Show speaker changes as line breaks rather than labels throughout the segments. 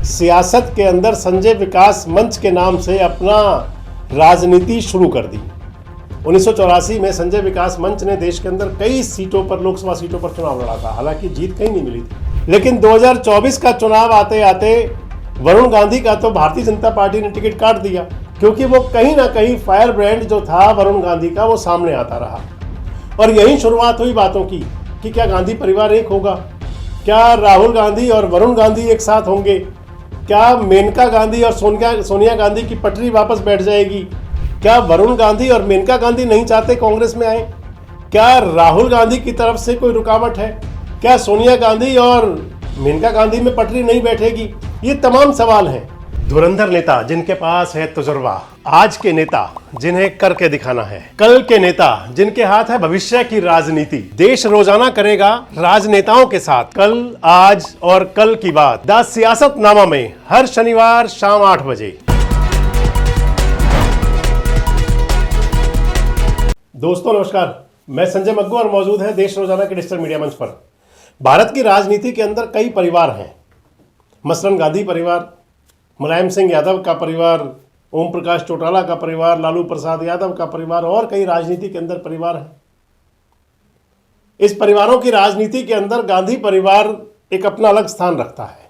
सियासत के अंदर संजय विकास मंच के नाम से अपना राजनीति शुरू कर दी। 1984 में संजय विकास मंच ने देश के अंदर कई सीटों पर, लोकसभा सीटों पर चुनाव लड़ा था। हालांकि जीत कहीं नहीं मिली थी, लेकिन 2024 का चुनाव आते आते वरुण गांधी का तो भारतीय जनता पार्टी ने टिकट काट दिया, क्योंकि वो कहीं ना कहीं फायर ब्रांड जो था वरुण गांधी का, वो सामने आता रहा। और यही शुरुआत हुई बातों की कि क्या गांधी परिवार एक होगा, क्या राहुल गांधी और वरुण गांधी एक साथ होंगे, क्या मेनका गांधी और सोनिया गांधी की पटरी वापस बैठ जाएगी, क्या वरुण गांधी और मेनका गांधी नहीं चाहते कांग्रेस में आए, क्या राहुल गांधी की तरफ से कोई रुकावट है, क्या सोनिया गांधी और मेनका गांधी में पटरी नहीं बैठेगी। ये तमाम सवाल हैं। धुरंधर नेता जिनके पास है तजुर्बा, आज के नेता जिन्हें करके दिखाना है, कल के नेता जिनके हाथ है भविष्य की राजनीति। देश रोजाना करेगा राजनेताओं के साथ कल, आज और कल की बात। द सियासतनामा में हर शनिवार शाम 8 बजे। दोस्तों नमस्कार, मैं संजय मग्गू और मौजूद है देश रोजाना के डिजिटल मीडिया मंच पर। भारत की राजनीति के अंदर कई परिवार हैं, मसलन गांधी परिवार, मुलायम सिंह यादव का परिवार, ओम प्रकाश चौटाला का परिवार, लालू प्रसाद यादव का परिवार और कई राजनीति के अंदर परिवार हैं। इस परिवारों की राजनीति के अंदर गांधी परिवार एक अपना अलग स्थान रखता है।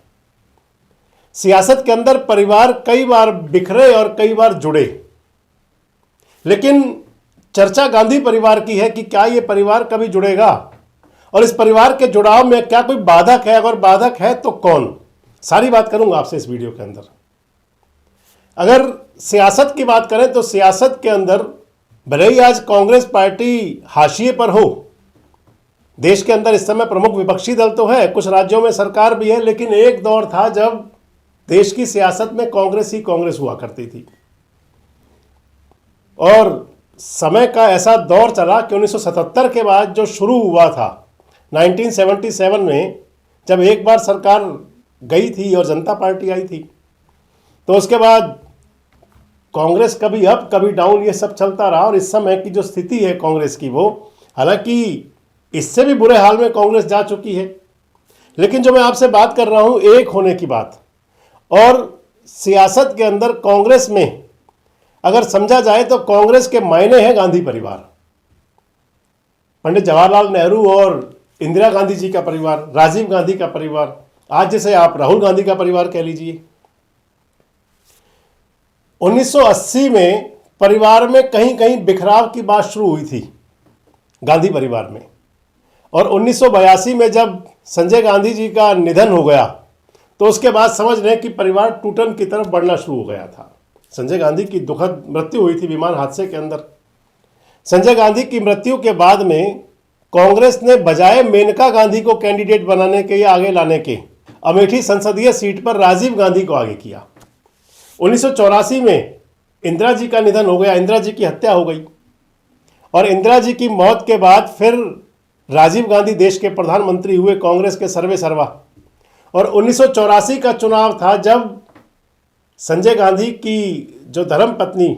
सियासत के अंदर परिवार कई बार बिखरे और कई बार जुड़े, लेकिन चर्चा गांधी परिवार की है कि क्या यह परिवार कभी जुड़ेगा और इस परिवार के जुड़ाव में क्या कोई बाधक है, अगर बाधक है तो कौन। सारी बात करूंगा आपसे इस वीडियो के अंदर। अगर सियासत की बात करें तो सियासत के अंदर भले ही आज कांग्रेस पार्टी हाशिए पर हो, देश के अंदर इस समय प्रमुख विपक्षी दल तो है, कुछ राज्यों में सरकार भी है, लेकिन एक दौर था जब देश की सियासत में कांग्रेस ही कांग्रेस हुआ करती थी। और समय का ऐसा दौर चला कि 1977 के बाद जो शुरू हुआ था, 1977 में जब एक बार सरकार गई थी और जनता पार्टी आई थी, तो उसके बाद कांग्रेस कभी अप कभी डाउन ये सब चलता रहा। और इस समय की जो स्थिति है कांग्रेस की, वो हालांकि इससे भी बुरे हाल में कांग्रेस जा चुकी है, लेकिन जो मैं आपसे बात कर रहा हूं एक होने की बात। और सियासत के अंदर कांग्रेस में अगर समझा जाए तो कांग्रेस के मायने हैं गांधी परिवार, पंडित जवाहरलाल नेहरू और इंदिरा गांधी जी का परिवार, राजीव गांधी का परिवार, आज जैसे आप राहुल गांधी का परिवार कह लीजिए। 1980 में परिवार में कहीं कहीं बिखराव की बात शुरू हुई थी गांधी परिवार में, और 1982 में जब संजय गांधी जी का निधन हो गया तो उसके बाद समझ लें कि परिवार टूटन की तरफ बढ़ना शुरू हो गया था। संजय गांधी की दुखद मृत्यु हुई थी विमान हादसे के अंदर। संजय गांधी की मृत्यु के बाद में कांग्रेस ने बजाय मेनका गांधी को कैंडिडेट बनाने के या आगे लाने के, अमेठी संसदीय सीट पर राजीव गांधी को आगे किया। 1984 में इंदिरा जी का निधन हो गया, इंदिरा जी की हत्या हो गई, और इंदिरा जी की मौत के बाद फिर राजीव गांधी देश के प्रधानमंत्री हुए, कांग्रेस के सर्वे सर्वा। और 1984 का चुनाव था जब संजय गांधी की जो धर्मपत्नी,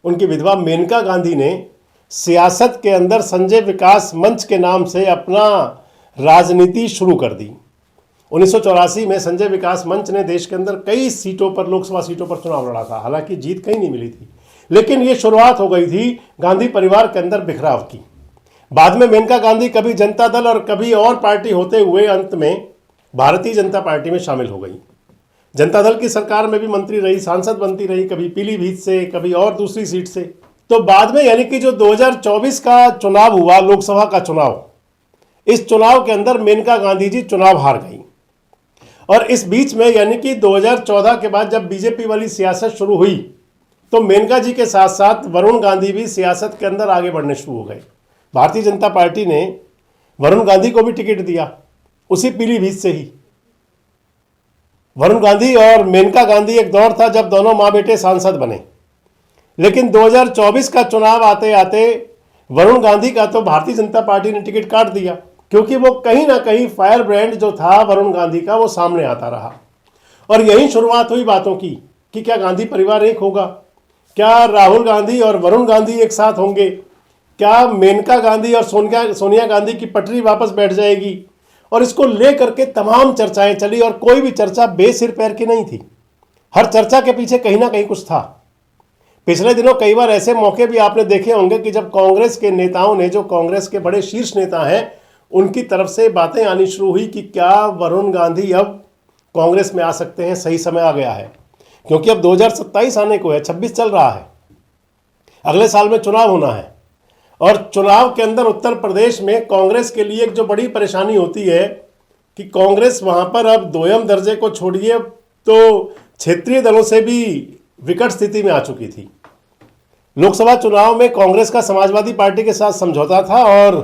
उनकी विधवा मेनका गांधी ने सियासत के अंदर संजय विकास मंच के नाम से अपना राजनीति शुरू कर दी। 1984 में संजय विकास मंच ने देश के अंदर कई सीटों पर, लोकसभा सीटों पर चुनाव लड़ा था। हालांकि जीत कहीं नहीं मिली थी, लेकिन ये शुरुआत हो गई थी गांधी परिवार के अंदर बिखराव की। बाद में मेनका गांधी कभी जनता दल और कभी और पार्टी होते हुए अंत में भारतीय जनता पार्टी में शामिल हो गई। जनता दल की सरकार में भी मंत्री रही, सांसद बनती रही, कभी पीलीभीत से, कभी और दूसरी सीट से। तो बाद में यानी कि जो 2024 का चुनाव हुआ, लोकसभा का चुनाव, इस चुनाव के अंदर मेनका गांधी जी चुनाव हार गई। और इस बीच में यानी कि 2014 के बाद जब बीजेपी वाली सियासत शुरू हुई तो मेनका जी के साथ साथ वरुण गांधी भी सियासत के अंदर आगे बढ़ने शुरू हो गए। भारतीय जनता पार्टी ने वरुण गांधी को भी टिकट दिया, उसी पीलीभीत से ही। वरुण गांधी और मेनका गांधी एक दौर था जब दोनों मां बेटे सांसद बने, लेकिन 2024 का चुनाव आते आते वरुण गांधी का तो भारतीय जनता पार्टी ने टिकट काट दिया, क्योंकि वो कहीं ना कहीं फायर ब्रांड जो था वरुण गांधी का, वो सामने आता रहा। और यही शुरुआत हुई बातों की कि क्या गांधी परिवार एक होगा, क्या राहुल गांधी और वरुण गांधी एक साथ होंगे, क्या मेनका गांधी और सोनिया गांधी की पटरी वापस बैठ जाएगी, और इसको लेकर के तमाम चर्चाएं चली और कोई भी चर्चा बेसिर पैर की नहीं थी। हर चर्चा के पीछे कहीं ना कहीं कुछ था। पिछले दिनों कई बार ऐसे मौके भी आपने देखे होंगे कि जब कांग्रेस के नेताओं ने, जो कांग्रेस के बड़े शीर्ष नेता हैं, उनकी तरफ से बातें आनी शुरू हुई कि क्या वरुण गांधी अब कांग्रेस में आ सकते हैं, सही समय आ गया है। क्योंकि अब 2027 आने को है, 26 चल रहा है, अगले साल में चुनाव होना है। और चुनाव के अंदर उत्तर प्रदेश में कांग्रेस के लिए एक जो बड़ी परेशानी होती है कि कांग्रेस वहां पर अब दोयम दर्जे को छोड़िए तो क्षेत्रीय दलों से भी विकट स्थिति में आ चुकी थी। लोकसभा चुनाव में कांग्रेस का समाजवादी पार्टी के साथ समझौता था और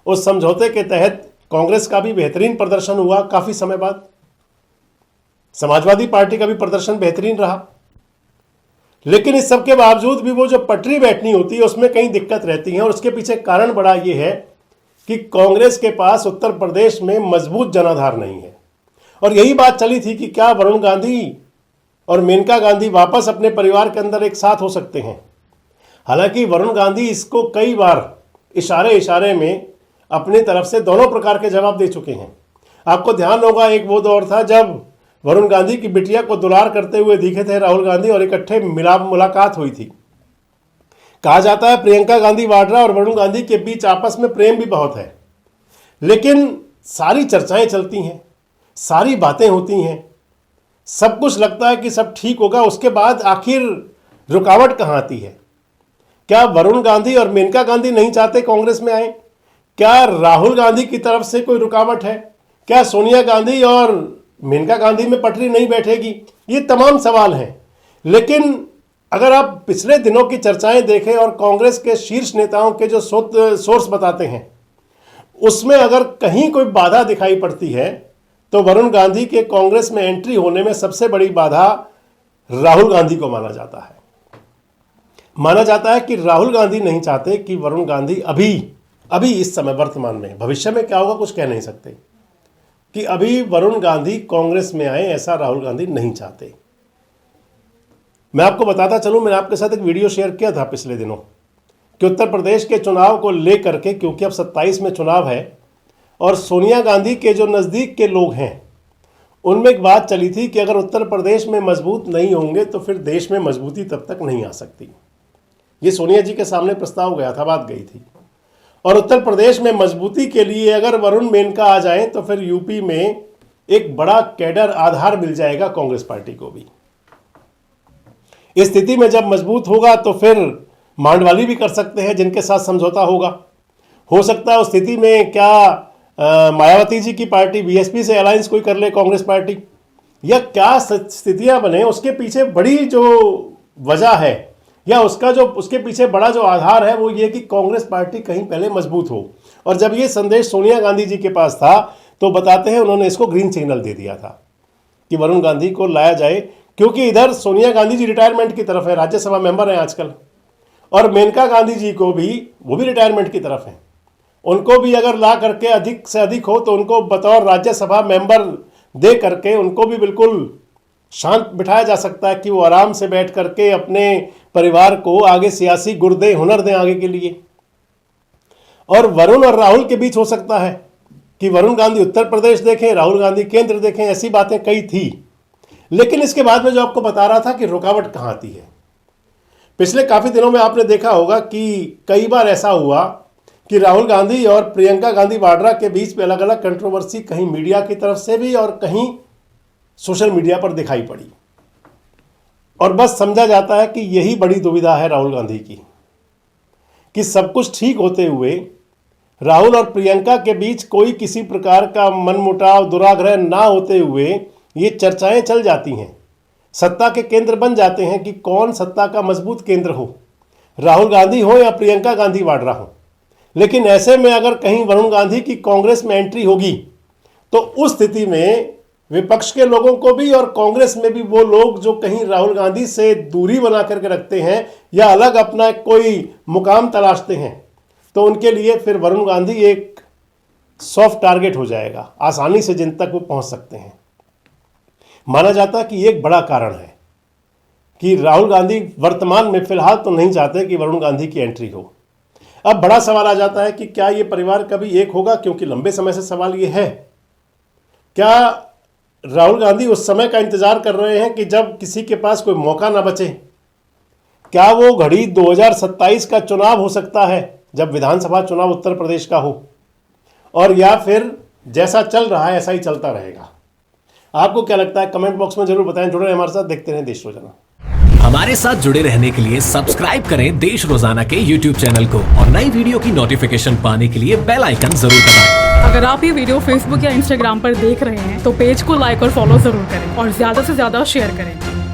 उस समझौते के तहत कांग्रेस का भी बेहतरीन प्रदर्शन हुआ। काफी समय बाद समाजवादी पार्टी का भी प्रदर्शन बेहतरीन रहा, लेकिन इस सब के बावजूद भी वो जो पटरी बैठनी होती है उसमें कहीं दिक्कत रहती है। और उसके पीछे कारण बड़ा ये है कि कांग्रेस के पास उत्तर प्रदेश में मजबूत जनाधार नहीं है। और यही बात चली थी कि क्या वरुण गांधी और मेनका गांधी वापस अपने परिवार के अंदर एक साथ हो सकते हैं। हालांकि वरुण गांधी इसको कई बार इशारे इशारे में अपनी तरफ से दोनों प्रकार के जवाब दे चुके हैं। आपको ध्यान होगा, एक वो दौर था जब वरुण गांधी की बिटिया को दुलार करते हुए दिखे थे राहुल गांधी और इकट्ठे मुलाकात हुई थी। कहा जाता है प्रियंका गांधी वाड्रा और वरुण गांधी के बीच आपस में प्रेम भी बहुत है, लेकिन सारी चर्चाएं चलती हैं, सारी बातें होती हैं, सब कुछ लगता है कि सब ठीक होगा। उसके बाद आखिर रुकावट कहाँ आती है? क्या वरुण गांधी और मेनका गांधी नहीं चाहते कांग्रेस में आए? क्या राहुल गांधी की तरफ से कोई रुकावट है? क्या सोनिया गांधी और मेनका गांधी में पटरी नहीं बैठेगी? ये तमाम सवाल हैं। लेकिन अगर आप पिछले दिनों की चर्चाएं देखें और कांग्रेस के शीर्ष नेताओं के जो सोर्स बताते हैं, उसमें अगर कहीं कोई बाधा दिखाई पड़ती है तो वरुण गांधी के कांग्रेस में एंट्री होने में सबसे बड़ी बाधा राहुल गांधी को माना जाता है। माना जाता है कि राहुल गांधी नहीं चाहते कि वरुण गांधी अभी इस समय वर्तमान में, भविष्य में क्या होगा कुछ कह नहीं सकते, कि अभी वरुण गांधी कांग्रेस में आए, ऐसा राहुल गांधी नहीं चाहते। मैं आपको बताता चलूं, मैंने आपके साथ एक वीडियो शेयर किया था पिछले दिनों कि उत्तर प्रदेश के चुनाव को लेकर के, क्योंकि अब 27 में चुनाव है और सोनिया गांधी के जो नज़दीक के लोग हैं उनमें एक बात चली थी कि अगर उत्तर प्रदेश में मजबूत नहीं होंगे तो फिर देश में मजबूती तब तक नहीं आ सकती। ये सोनिया जी के सामने प्रस्ताव गया था, बात गई थी। और उत्तर प्रदेश में मजबूती के लिए अगर वरुण मेनका आ जाए तो फिर यूपी में एक बड़ा कैडर आधार मिल जाएगा कांग्रेस पार्टी को भी। इस स्थिति में जब मजबूत होगा तो फिर मांडवाली भी कर सकते हैं जिनके साथ समझौता होगा। हो सकता है उस स्थिति में क्या मायावती जी की पार्टी बीएसपी से अलायंस कोई कर ले कांग्रेस पार्टी, या क्या स्थितियां बने, उसके पीछे बड़ी जो वजह है या उसके पीछे बड़ा जो आधार है वो ये कि कांग्रेस पार्टी कहीं पहले मजबूत हो। और जब ये संदेश सोनिया गांधी जी के पास था तो बताते हैं उन्होंने इसको ग्रीन सिग्नल दे दिया था कि वरुण गांधी को लाया जाए, क्योंकि इधर सोनिया गांधी जी रिटायरमेंट की तरफ है, राज्यसभा मेंबर हैं आजकल, और मेनका गांधी जी को भी, वो भी रिटायरमेंट की तरफ हैं। उनको भी अगर ला करके अधिक से अधिक हो तो उनको बतौर राज्यसभा मेंबर दे करके उनको भी बिल्कुल शांत बिठाया जा सकता है कि वो आराम से बैठ करके अपने परिवार को आगे सियासी गुर दें, हुनर दें आगे के लिए। और वरुण और राहुल के बीच हो सकता है कि वरुण गांधी उत्तर प्रदेश देखें, राहुल गांधी केंद्र देखें, ऐसी बातें कई थी। लेकिन इसके बाद में जो आपको बता रहा था कि रुकावट कहाँ आती है, पिछले काफी दिनों में आपने देखा होगा कि कई बार ऐसा हुआ कि राहुल गांधी और प्रियंका गांधी वाड्रा के बीच में अलग अलग कंट्रोवर्सी कहीं मीडिया की तरफ से भी और कहीं सोशल मीडिया पर दिखाई पड़ी। और बस समझा जाता है कि यही बड़ी दुविधा है राहुल गांधी की, कि सब कुछ ठीक होते हुए राहुल और प्रियंका के बीच कोई किसी प्रकार का मनमुटाव, दुराग्रह ना होते हुए ये चर्चाएं चल जाती हैं, सत्ता के केंद्र बन जाते हैं कि कौन सत्ता का मजबूत केंद्र हो, राहुल गांधी हो या प्रियंका गांधी वाड्रा हो। लेकिन ऐसे में अगर कहीं वरुण गांधी की कांग्रेस में एंट्री होगी तो उस स्थिति में विपक्ष के लोगों को भी और कांग्रेस में भी वो लोग जो कहीं राहुल गांधी से दूरी बना करके रखते हैं या अलग अपना कोई मुकाम तलाशते हैं, तो उनके लिए फिर वरुण गांधी एक सॉफ्ट टारगेट हो जाएगा, आसानी से जिन तक वो पहुंच सकते हैं। माना जाता है कि एक बड़ा कारण है कि राहुल गांधी वर्तमान में फिलहाल तो नहीं चाहते कि वरुण गांधी की एंट्री हो। अब बड़ा सवाल आ जाता है कि क्या ये परिवार कभी एक होगा, क्योंकि लंबे समय से सवाल ये है क्या राहुल गांधी उस समय का इंतजार कर रहे हैं कि जब किसी के पास कोई मौका ना बचे? क्या वो घड़ी 2027 का चुनाव हो सकता है, जब विधानसभा चुनाव उत्तर प्रदेश का हो, और या फिर जैसा चल रहा है ऐसा ही चलता रहेगा? आपको क्या लगता है? कमेंट बॉक्स में जरूर बताएं। जुड़े रहें हमारे साथ, देखते रहें देश रोजाना।
हमारे साथ जुड़े रहने के लिए सब्सक्राइब करें देश रोजाना के YouTube चैनल को और नई वीडियो की नोटिफिकेशन पाने के लिए बेल आइकन जरूर दबाएं।
अगर आप ये वीडियो Facebook या Instagram पर देख रहे हैं तो पेज को लाइक और फॉलो जरूर करें और ज्यादा से ज्यादा शेयर करें।